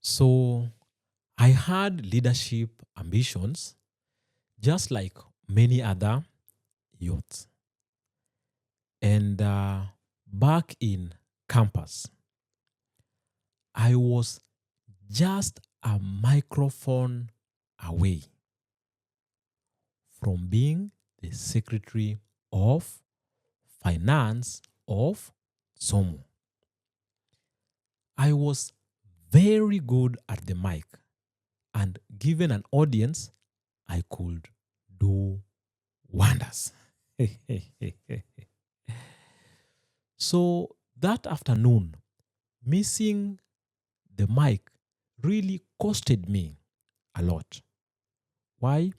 So I had leadership ambitions just like many other youths. And back in campus, I was just a microphone away from being the secretary of finance of Somo. I was very good at the mic, and given an audience, I could do wonders. So that afternoon, missing the mic really costed me a lot. Why?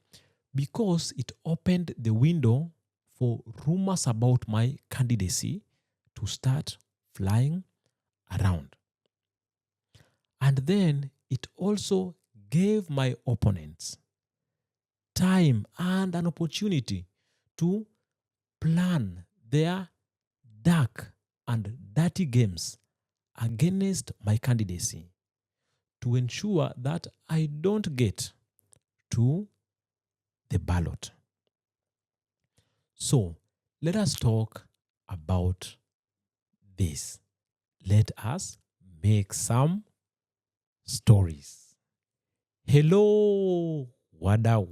Because it opened the window for rumors about my candidacy to start flying around. And then it also gave my opponents time and an opportunity to plan their dark and dirty games against my candidacy to ensure that I don't get to the ballot. So let us talk about this. Let us make some stories. Hello, Wadau.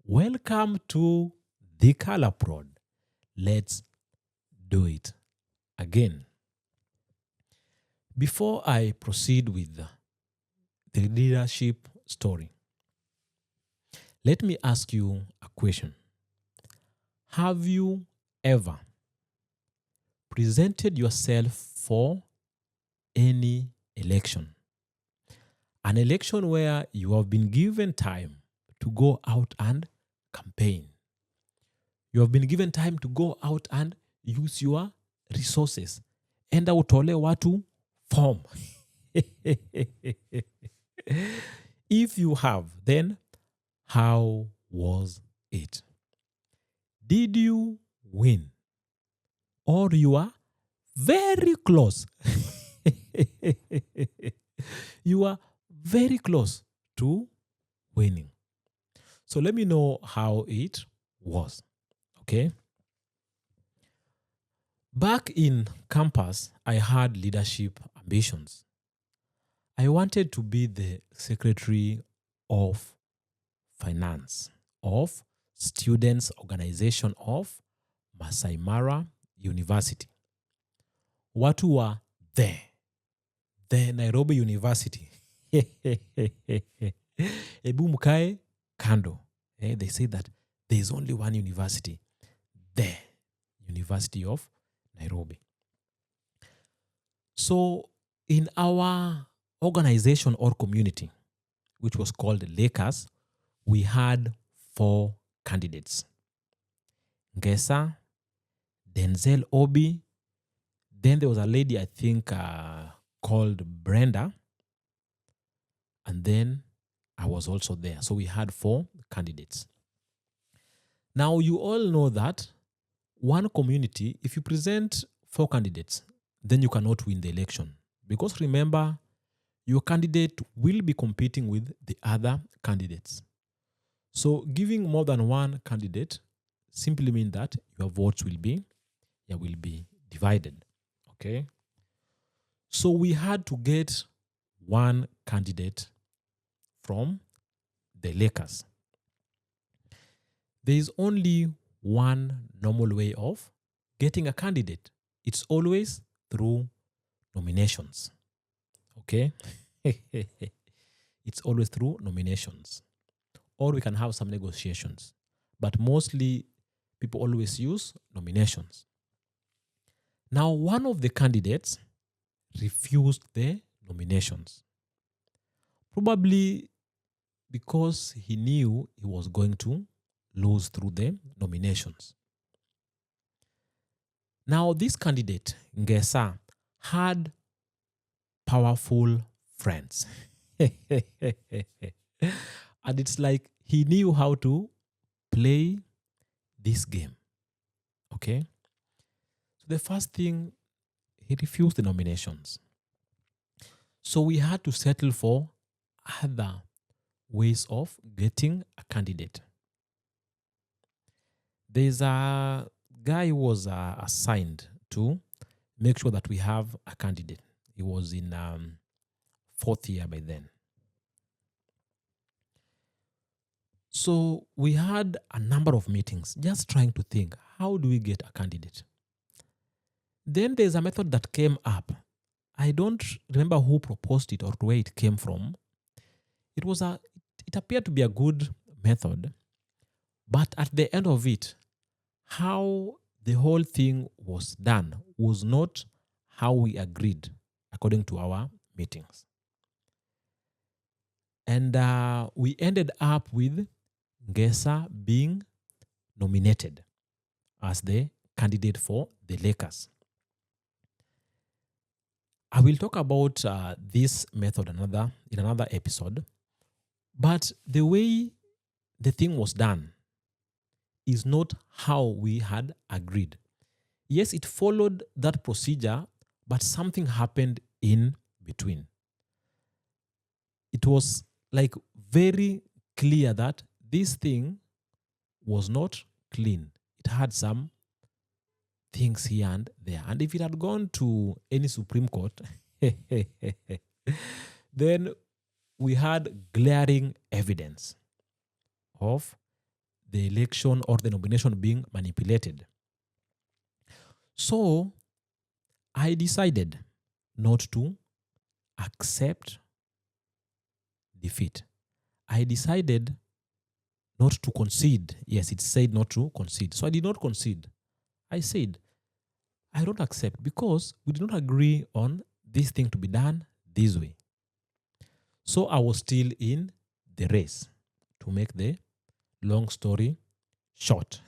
Welcome to the Color Prod. Let's do it again. Before I proceed with the leadership story, let me ask you a question. Have you ever presented yourself for any election? An election where you have been given time to go out and campaign. You have been given time to go out and use your resources. Enda utole watu form. If you have, then how was it? Did you win? Or you are very close? You are very close to winning. So let me know how it was. Okay. Back in campus, I had leadership ambitions. I wanted to be the secretary of finance of Students' Organization of Masai Mara University. Watu wa the Nairobi University. Ebu mkae kando. They say that there is only one university, the University of Nairobi. So in our organization or community, which was called Lakers, we had 4 candidates. Ngesa, Denzel Obi, then there was a lady I think called Brenda, and then I was also there. So we had 4 candidates. Now you all know that one community, if you present 4 candidates, then you cannot win the election. Because remember, your candidate will be competing with the other candidates. So giving more than one candidate simply means that your votes will be divided. Okay? So we had to get one candidate from the Lakers. There is only one normal way of getting a candidate. It's always through nominations. Okay? It's always through nominations. Or we can have some negotiations. But mostly, people always use nominations. Now, one of the candidates refused the nominations. Probably because he knew he was going to lose through the nominations. Now, this candidate, Ngesa, had powerful friends. And it's like he knew how to play this game. Okay? So the first thing, he refused the nominations. So we had to settle for other ways of getting a candidate. There's a guy who was assigned to make sure that we have a candidate. He was in fourth year by then. So we had a number of meetings just trying to think, how do we get a candidate? Then there's a method that came up. I don't remember who proposed it or where it came from. It appeared to be a good method, but at the end of it, how the whole thing was done was not how we agreed according to our meetings. And we ended up with Ngesa being nominated as the candidate for the Lakers. I will talk about this method in another episode, but the way the thing was done is not how we had agreed. Yes, it followed that procedure, but something happened in between. It was like very clear that this thing was not clean. It had some things here and there. And if it had gone to any Supreme Court, then we had glaring evidence of the election or the nomination being manipulated. So I decided not to accept defeat. I decided not to concede. Yes, it said not to concede. So I did not concede. I said, I don't accept because we did not agree on this thing to be done this way. So I was still in the race, to make the long story short.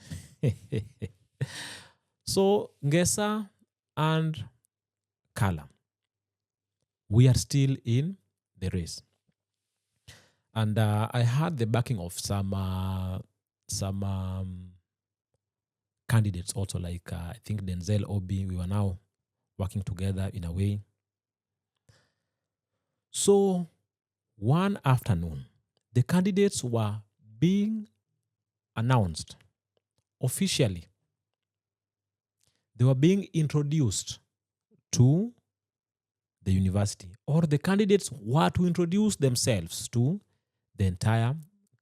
So Ngesa and Kala, we are still in the race. And I had the backing of some candidates also, like I think Denzel Obi. We were now working together in a way. So one afternoon, the candidates were being announced officially. They were being introduced to the university, or the candidates were to introduce themselves to the entire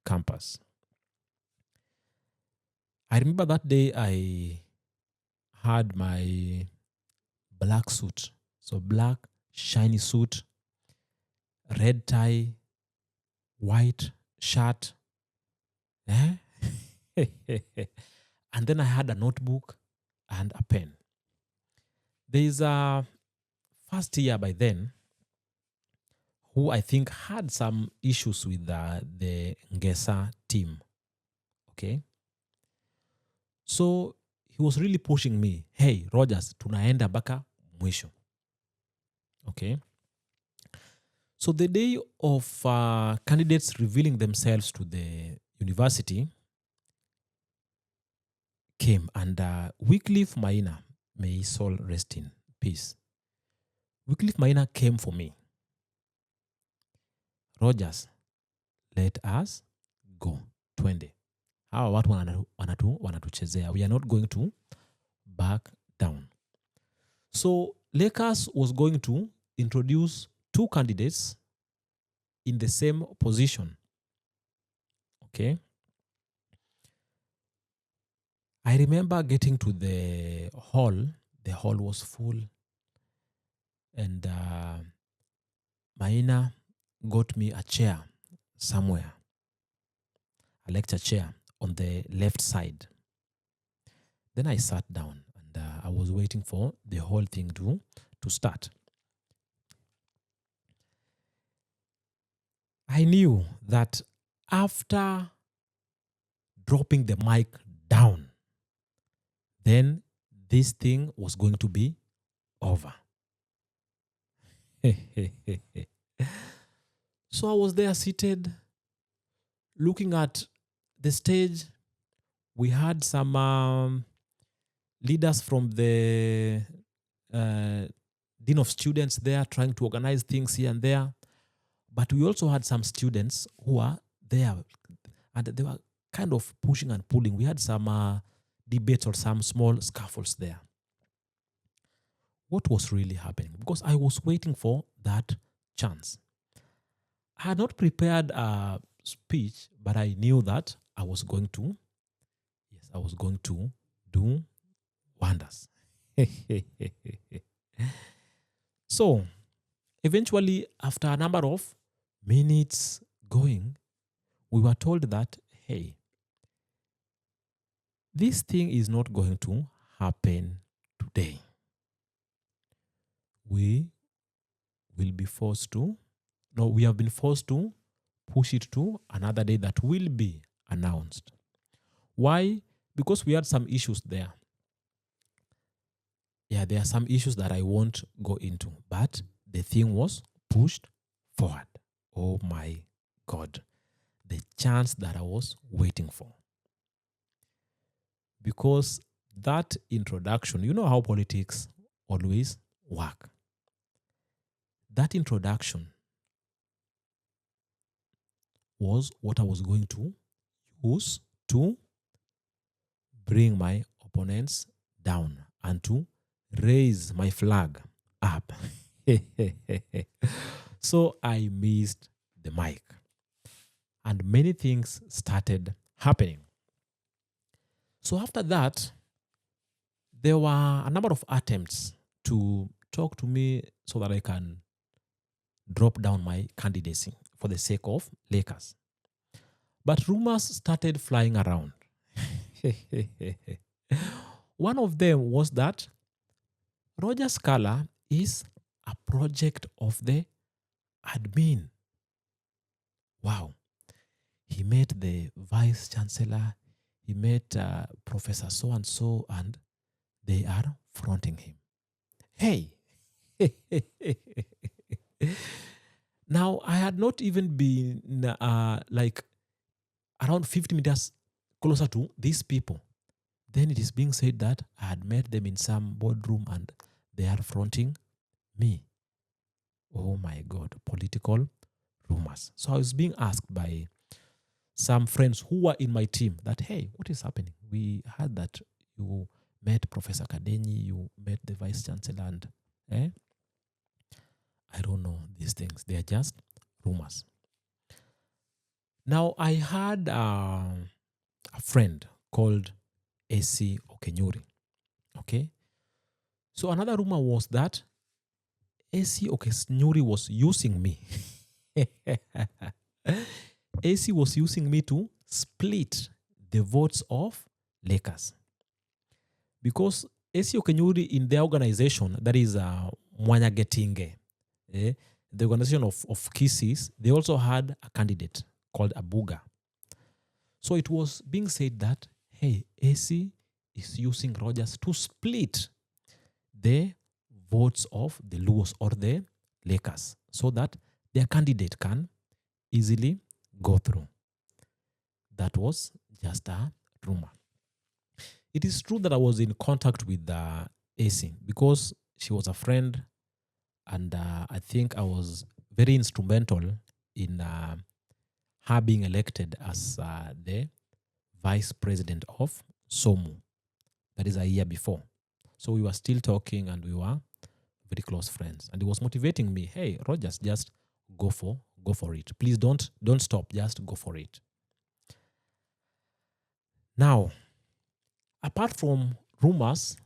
campus. I remember that day I had my black suit. So black, shiny suit, red tie, white shirt. And then I had a notebook and a pen. There is a first year by then who I think had some issues with the Ngesa team. Okay. So he was really pushing me. Hey, Rogers, tunaenda baka mwisho. Okay. So the day of candidates revealing themselves to the university came, and Wycliffe Maina, may his soul rest in peace. Wycliffe Maina came for me. Rogers, let us go. Twende. Hawa watu wanatuchezea. We are not going to back down. So Lakers was going to introduce two candidates in the same position. Okay. I remember getting to the hall. The hall was full. And Maina got me a chair somewhere. A lecture chair on the left side. Then I sat down and I was waiting for the whole thing to start. I knew that after dropping the mic down, then this thing was going to be over. So I was there seated, looking at the stage. We had some leaders from the Dean of Students there trying to organize things here and there. But we also had some students who were there, and they were kind of pushing and pulling. We had some debates or some small scuffles there. What was really happening? Because I was waiting for that chance. I had not prepared a speech, but I knew that I was going to do wonders. So, eventually, after a number of minutes going, we were told that, hey, this thing is not going to happen today. We have been forced to push it to another day that will be announced. Why? Because we had some issues there. Yeah, there are some issues that I won't go into, but the thing was pushed forward. Oh my God. The chance that I was waiting for. Because that introduction, you know how politics always work. That introduction was what I was going to use to bring my opponents down and to raise my flag up. So I missed the mic. And many things started happening. So after that, there were a number of attempts to talk to me so that I can drop down my candidacy for the sake of Lakers. But rumors started flying around. One of them was that Roger Scala is a project of the admin. Wow. He met the vice chancellor, he met Professor so-and-so, and they are fronting him. Hey! Now, I had not even been like around 50 meters closer to these people. Then it is being said that I had met them in some boardroom and they are fronting me. Oh my God, political rumors. So I was being asked by some friends who were in my team that, hey, what is happening? We heard that you met Professor Kadenyi, you met the Vice Chancellor, and I don't know these things. They are just rumors. Now, I had a friend called AC Okenyuri. Okay? So another rumor was that AC Okenyuri was using me. AC was using me to split the votes of Lakers. Because AC Okenyuri in their organization, that is Mwanya Getinge, the organization of Kisses, they also had a candidate called Abuga. So it was being said that, hey, AC is using Rogers to split the votes of the Luos or the Lakers so that their candidate can easily go through. That was just a rumor. It is true that I was in contact with AC because she was a friend, and I think I was very instrumental in her being elected as the vice president of SOMU. That is a year before. So we were still talking and we were very close friends. And it was motivating me, hey, Rogers, just go for it. Please don't stop, just go for it. Now, apart from rumors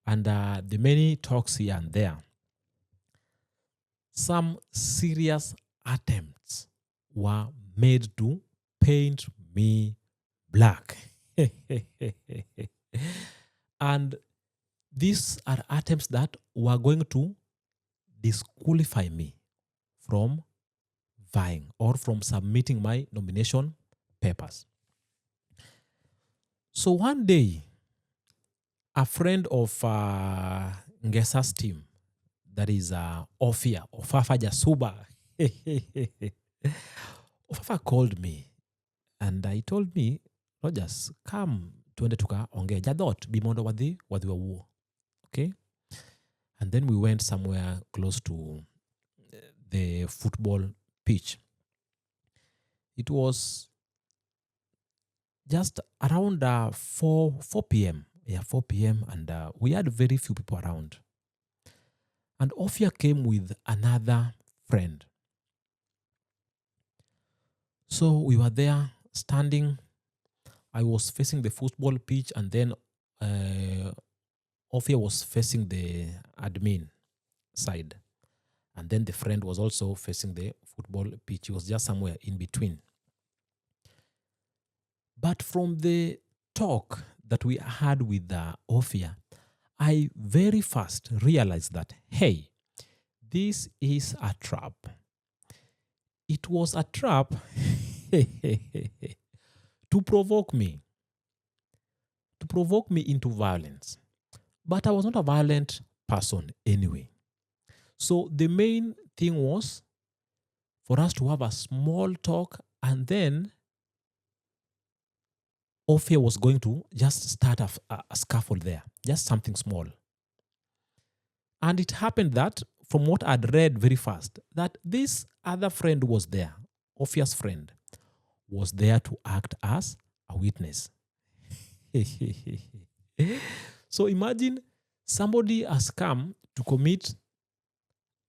and the many talks here and there, some serious attempts were made to paint me black. And these are attempts that were going to disqualify me from vying or from submitting my nomination papers. So one day, a friend of Ngesa's team, that is Ofia, Ofafa Jasuba, Ofafa called me and he told me, Rogers, come tuende tukaongee jadhot bimondo wadhi wawuo. Okay? And then we went somewhere close to the football pitch. It was just around 4 p.m. Yeah, 4 p.m. And we had very few people around. And Ophia came with another friend. So we were there standing. I was facing the football pitch, and then Ophia was facing the admin side. And then the friend was also facing the football pitch. He was just somewhere in between. But from the talk that we had with Ophia, I very fast realized that, hey, this is a trap. It was a trap to provoke me into violence. But I was not a violent person anyway. So the main thing was for us to have a small talk, and then Ophia was going to just start a scuffle there, just something small. And it happened that, from what I'd read very fast, that this other friend was there, Ophia's friend, was there to act as a witness. So imagine somebody has come to commit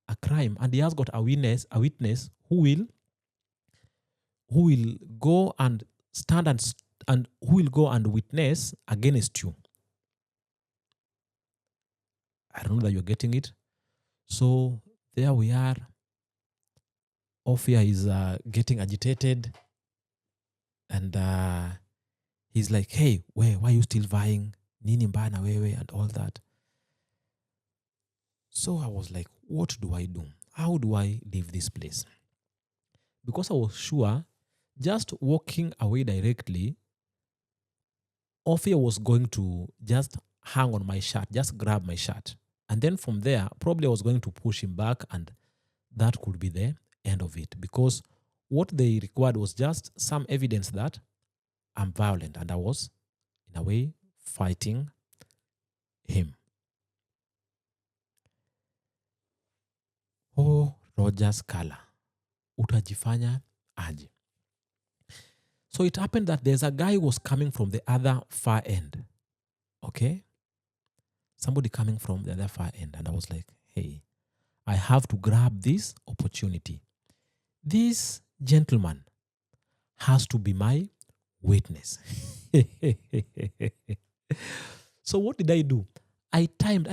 a crime, and he has got a witness who will go and stand and who will go and witness against you. I don't know that you're getting it. So there we are. Ophia is getting agitated, and he's like, hey, why are you still vying? Nini mbaya na wewe, and all that. So I was like, what do I do? How do I leave this place? Because I was sure just walking away directly, Ophia was going to just hang on my shirt, just grab my shirt. And then from there, probably I was going to push him back, and that could be the end of it. Because what they required was just some evidence that I'm violent, and I was, in a way, fighting him. Oh, Rogers Kala. Utajifanya aje. So it happened that there's a guy who was coming from the other far end. Okay? Somebody coming from the other far end. And I was like, hey, I have to grab this opportunity. This gentleman has to be my witness. So what did I do? I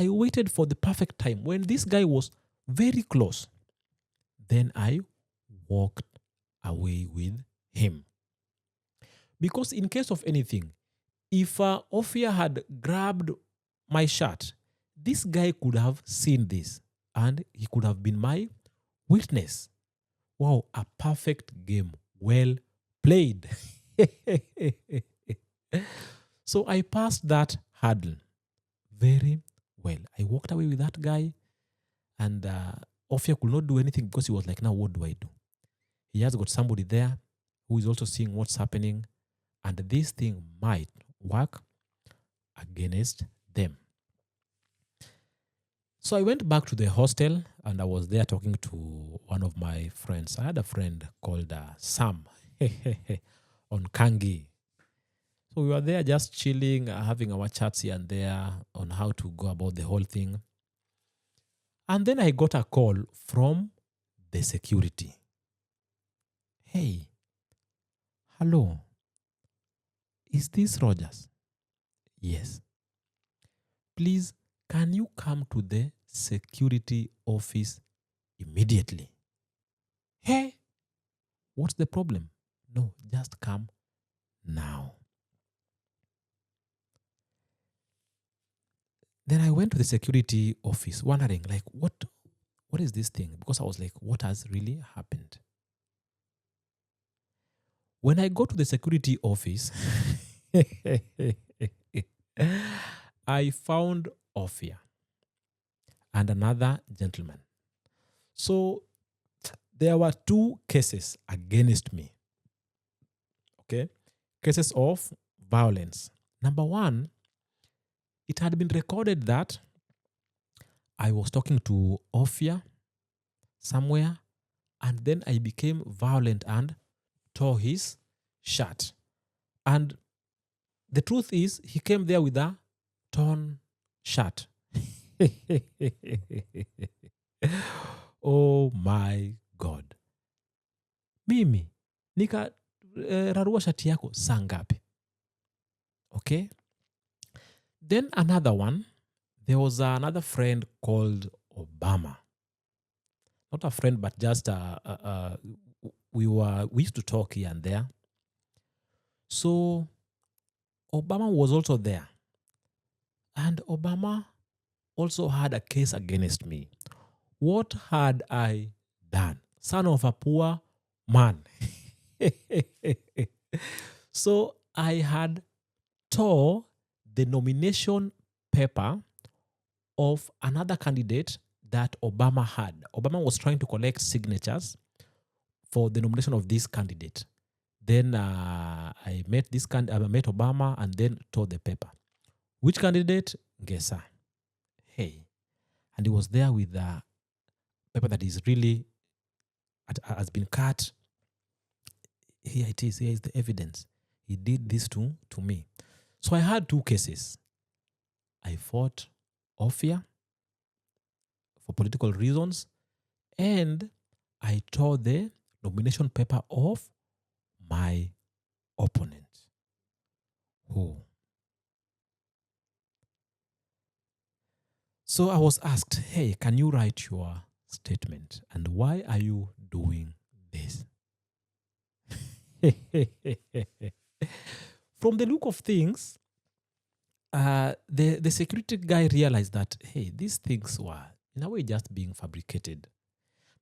waited for the perfect time. When this guy was very close, then I walked away with him. Because in case of anything, if Ophia had grabbed my shirt, this guy could have seen this, and he could have been my witness. Wow, a perfect game. Well played. So I passed that hurdle very well. I walked away with that guy, and Ophia could not do anything because he was like, now what do I do? He has got somebody there who is also seeing what's happening, and this thing might work against them. So I went back to the hostel, and I was there talking to one of my friends. I had a friend called Sam on Kangi. So we were there just chilling, having our chats here and there on how to go about the whole thing. And then I got a call from the security. Hey, hello, is this Rogers? Yes. Please, can you come to the security office immediately? Hey, what's the problem? No, just come now. Then I went to the security office wondering, like, what is this thing? Because I was like, what has really happened? When I go to the security office, I found Ophia and another gentleman. So there were two cases against me. Okay? Cases of violence. Number one, it had been recorded that I was talking to Ophia somewhere, And then I became violent and tore his shirt. And the truth is, he came there with a torn shirt. Oh my God. Mimi, nika rarua shati yako saa ngapi? Okay. Then another one, there was another friend called Obama. Not a friend, but just we used to talk here and there. So Obama was also there. And Obama also had a case against me. What had I done? Son of a poor man. So I had tore the nomination paper of another candidate that Obama had. Obama was trying to collect signatures for the nomination of this candidate. Then I met Obama and then tore the paper. Which candidate? Ngesa. Hey. And he was there with a paper that is really has been cut. Here it is. Here is the evidence. He did this to me. So I had two cases. I fought Ophia for political reasons, and I tore the nomination paper of my opponent. Oh. So I was asked, hey, can you write your statement? And why are you doing this? From the look of things, the security guy realized that, hey, these things were in a way just being fabricated.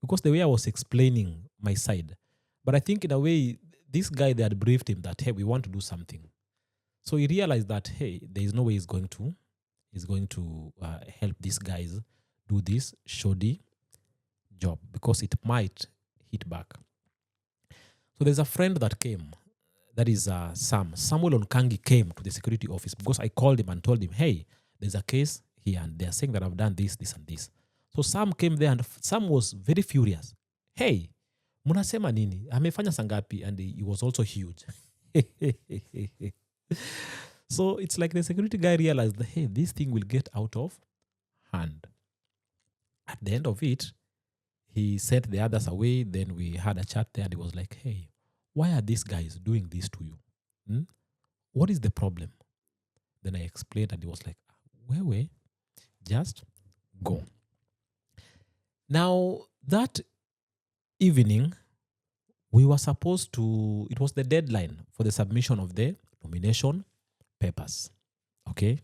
Because the way I was explaining my side. But I think in a way, this guy, they had briefed him that, hey, we want to do something. So he realized that, hey, there is no way he's going to help these guys do this shoddy job because it might hit back. So there's a friend that came, that is Samuel Onkangi came to the security office because I called him and told him, hey, there's a case here and they're saying that I've done this, this and this. So Sam came there and Sam was very furious. Hey, munasema nini? Amefanya sangapi? And he was also huge. So it's like the security guy realized that, hey, this thing will get out of hand. At the end of it, he sent the others away. Then we had a chat there and he was like, hey, why are these guys doing this to you? What is the problem? Then I explained and he was like, wait, just go. Now, that evening, we were supposed to, it was the deadline for the submission of the nomination papers. Okay.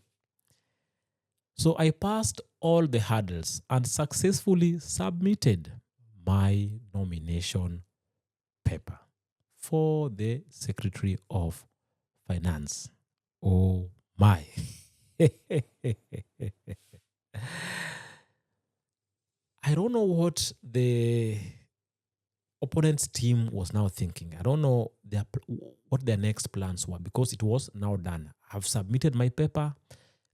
So I passed all the hurdles and successfully submitted my nomination paper for the Secretary of Finance. Oh my. I don't know what the opponent's team was now thinking. I don't know what their next plans were because it was now done. I've submitted my paper.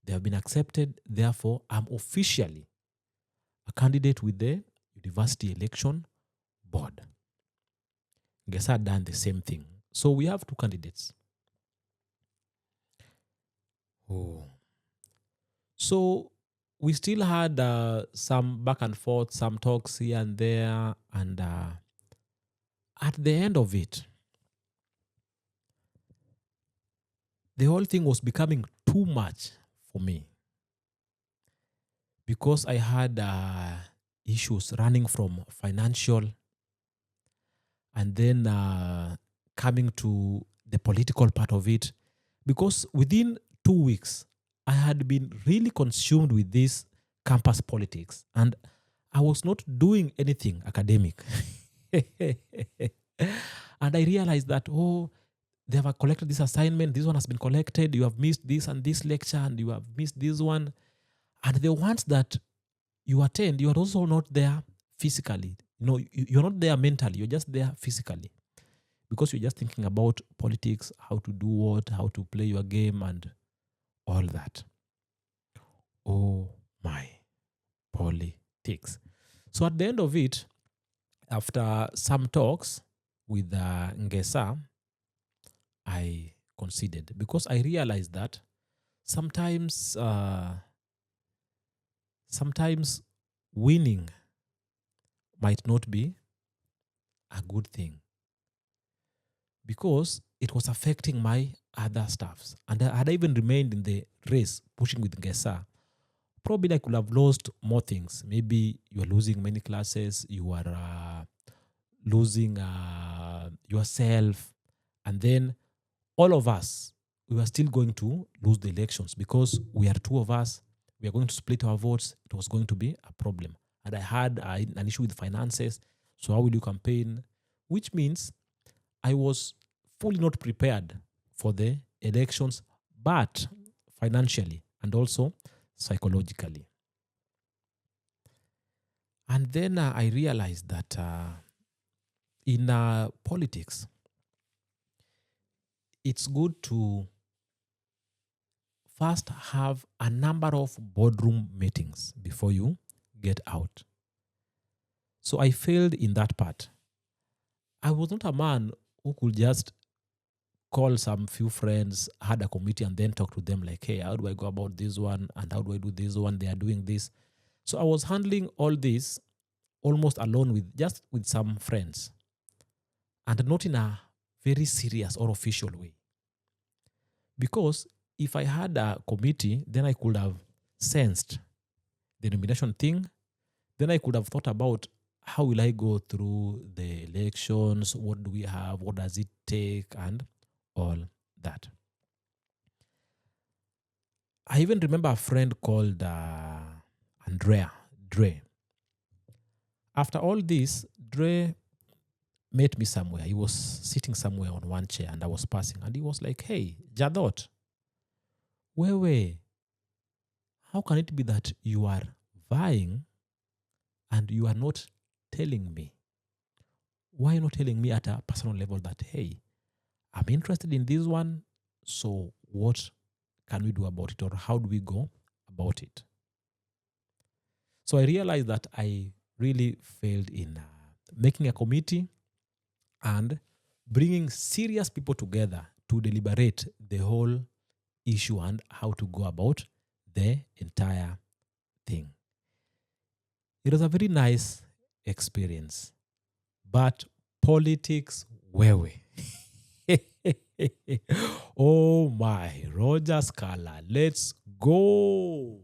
They have been accepted. Therefore, I'm officially a candidate with the University Election Board. Guess I've done the same thing. So we have two candidates. Oh. So we still had some back and forth, some talks here and there. And at the end of it, the whole thing was becoming too much for me because I had issues running from financial and then coming to the political part of it. Because within 2 weeks, I had been really consumed with this campus politics and I was not doing anything academic. And I realized that, they have collected this assignment, this one has been collected, you have missed this and this lecture and you have missed this one. And the ones that you attend, you are also not there physically. You're not there mentally, you're just there physically. Because you're just thinking about politics, how to do what, how to play your game and all that. Oh my, politics. So at the end of it, After some talks with Ngesa, I conceded because I realized that sometimes, sometimes winning might not be a good thing because it was affecting my other stuffs. And had I even remained in the race pushing with Ngesa, probably I could have lost more things. Maybe you are losing many classes, you are losing yourself, and then all of us, we were still going to lose the elections because we are two of us. We are going to split our votes. It was going to be a problem. And I had an issue with finances. So how will you campaign? Which means I was fully not prepared for the elections, but financially and also psychologically. And then I realized that in politics, it's good to first have a number of boardroom meetings before you get out. So I failed in that part. I was not a man who could just call some few friends, had a committee, and then talk to them like, hey, how do I go about this one? And how do I do this one? They are doing this. So I was handling all this almost alone with some friends, and not in a very serious or official way. Because if I had a committee, then I could have sensed the nomination thing. Then I could have thought about how will I go through the elections? What do we have? What does it take? And all that. I even remember a friend called Andrea, Dre. After all this, Dre met me somewhere. He was sitting somewhere on one chair and I was passing. And he was like, hey, Jadot, Wewe, how can it be that you are vying and you are not telling me? Why not telling me at a personal level that, hey, I'm interested in this one, so what can we do about it, or how do we go about it? So I realized that I really failed in making a committee and bringing serious people together to deliberate the whole issue and how to go about the entire thing. It was a very nice experience, but politics, wewe. Oh my, Roger Scala, let's go.